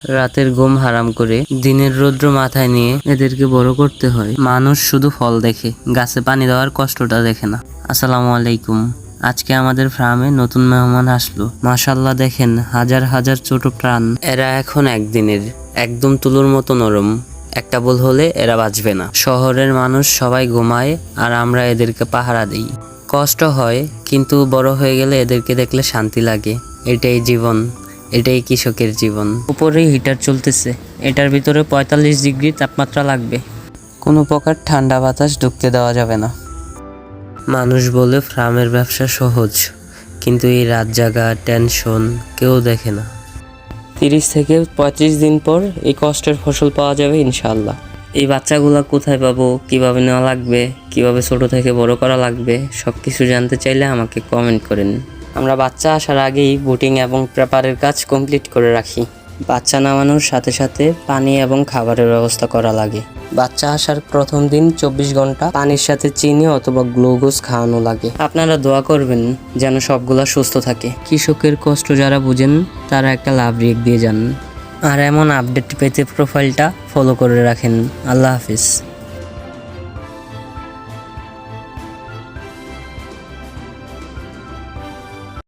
রাতের ঘুম হারাম করে দিনের রৌদ্র মাথায় নিয়ে এদেরকে বড় করতে হয়। মানুষ শুধু ফল দেখে, গাছে পানি দেওয়ার কষ্টটা দেখে না। আসসালামু আলাইকুম। আজকে আমাদের ফার্মে নতুন মেহমান আসলো। মাশাআল্লাহ, দেখেন হাজার হাজার ছোট প্রাণ। এরা এখন একদিনের, একদম তুলোর মতো নরম। একটা ভুল হলে এরা বাঁচবে না। শহরের মানুষ সবাই ঘুমায় আর আমরা এদেরকে পাহারা দিই। কষ্ট হয়, কিন্তু বড় হয়ে গেলে এদেরকে দেখলে শান্তি লাগে। এটাই জীবন, এটাই কৃষকের জীবন। উপরেই হিটার চলতেছে, এটার ভিতরে 45 ডিগ্রি তাপমাত্রা লাগবে। কোনো প্রকার ঠান্ডা বাতাস ঢুকতে দেওয়া যাবে না। মানুষ বলে ফার্মের ব্যবসা সহজ, কিন্তু এই রাত জাগা, টেনশন কেউ দেখে না। 30 থেকে 35 দিন পর এই কষ্টের ফসল পাওয়া যাবে ইনশাআল্লাহ। এই বাচ্চাগুলা কোথায় পাবো, কিভাবে নেওয়া লাগবে, কিভাবে ছোট থেকে বড় করা লাগবে, সব কিছু জানতে চাইলে আমাকে কমেন্ট করেন। আমরা বাচ্চা আসার আগেই বুটিং এবং প্রেপারের কাজ কমপ্লিট করে রাখি। বাচ্চা নামানোর সাথে সাথে পানি এবং খাবারের ব্যবস্থা করা লাগে। বাচ্চা আসার প্রথম দিন 24 ঘন্টা পানির সাথে চিনি অথবা গ্লুকোজ খাওয়ানো লাগে। আপনারা দোয়া করবেন যেন সবগুলা সুস্থ থাকে। কৃষকের কষ্ট যারা বুঝেন তারা একটা লাভ রেখ দিয়ে যান। আর এমন আপডেট পেতে প্রোফাইলটা ফলো করে রাখেন। আল্লাহ হাফিজ।